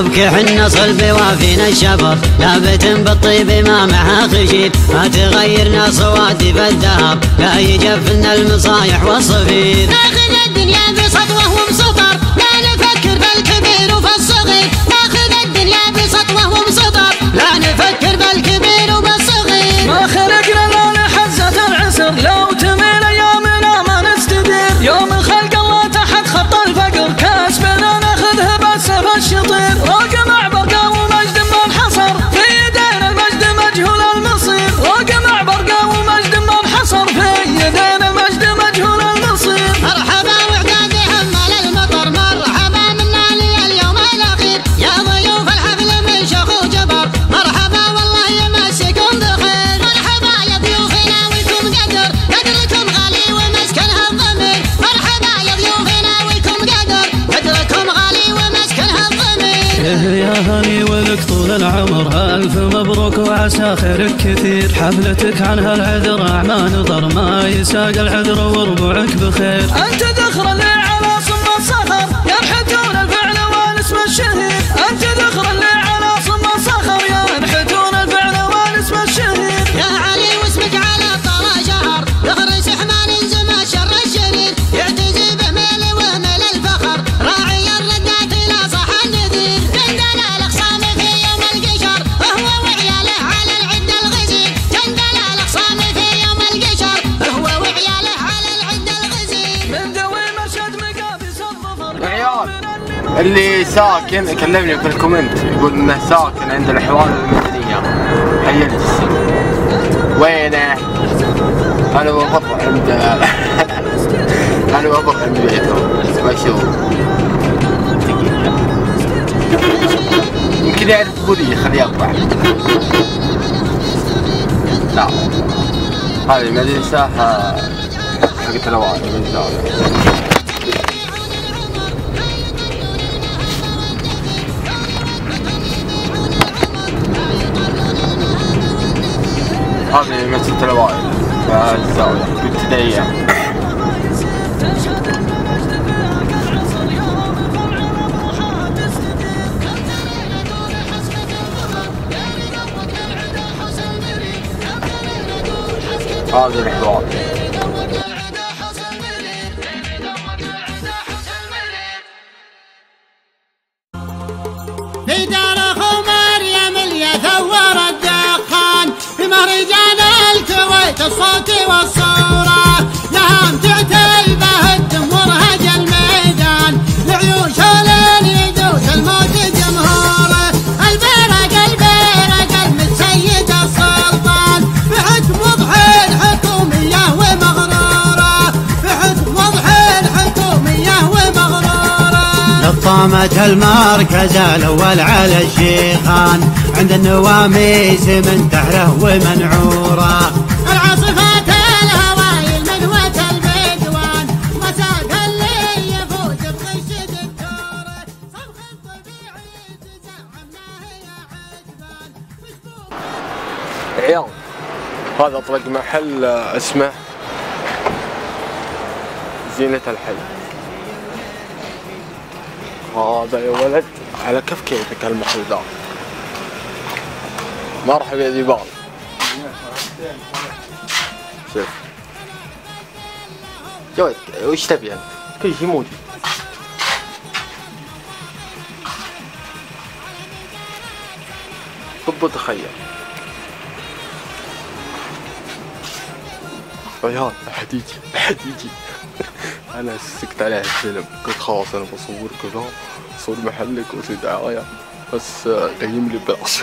صبك حنا صلبي وفينا الشبر لابت بالطيب ما معها خشيب ما تغيرنا صوادي بالذهب لا يجفلنا المصايح والصفير ناخذ الدنيا بسطوة وبسطر لا نفكر بالكبير وفي الصغير ناخذ الدنيا بسطوة وبسطر لا نفكر بالكبير وبالصغير ما خلقنا لا لحزة العسر لو تميل ايامنا ما نستدير يوم الخلق الله تحت خط الفقر كاسبنا ناخذها بس بالشطير رقم عبرقه ومجد ما انحصر في يدينا المجد مجهول المصير رقم عبرقه ومجد ما انحصر في يدينا المجد مجهول المصير مرحبا وعداد حمل المطر مرحبا منا لي اليوم الاخير يا ضيوف الحفل من شيخ وجبر مرحبا والله يمسكم بخير مرحبا يا ضيوفنا ويكم قدركم غالي ومسكنها الضمير مرحبا يا ضيوفنا ويكم قدركم غالي ومسكنها الضمير يا هني ولك طول العمر ألف مبروك وعسى خيرك كثير حفلتك عنها العذر أعمى نظر ما يساق العذر وربعك بخير أنت ذخر اللي على صم الصخر ينحتون الفعل والاسم الشهير أنت ذخر اللي على صم الصخر ينحتون الفعل والاسم الشهير يا علي واسمك على طرى شهر ذخر سحمان انزم شر الشرير يعتزي بميل ومل الفخر راعي الردات الى صح النذير جندل الاخصام في يوم القشر وهو وعياله على العد الغزير جندل الاخصام في يوم القشر وهو وعياله على العد الغزير من ذوي مشهد مقابس الظفر عيال اللي ساكن كلمني في الكومنت يقول انه ساكن عند الاحوال المدنيه حي الجسم وينه؟ انا وقف عند انا وقف عند بيتهم بشوف دقيقة يمكن يعرف بولي خليه يطلع لا هذه مدرسة حقت الأوائل من زاوية هذه مدرسة الأوائل في الزاوية الابتدائية هذا الحوار في دار اخو مريم اللي ثور الدخان في مهرجان الكويت الصوت والصورة لهم تعتل به الدمور هج الميدان لعيون شولين يدوس الموت جمهوره البيرق المتسيد السلطان بحكم وضح الحكومية ومغرورة بحكم وضح الحكومية ومغرورة نظامت المركز الأول على الشيخان عند النواميس من تحره ومنعوره العاصفات الهواي المنوة البدوان مساق اللي يفوز بغش دكتوره صبغ الطبيعي تزعمناه يا عجبان عيال هذا طلق محل اسمه زينة الحي هذا يا ولد على كيف كيفك المحل ذا مرحبا يا ذيبان شوف جواد وش تبي انت؟ كل شيء موجود طب تخيل ريان احد يجي انا سكت عليه الفيلم قلت خلاص انا بصور كذا صور محلك وفي دعاية بس قيم لي بلاش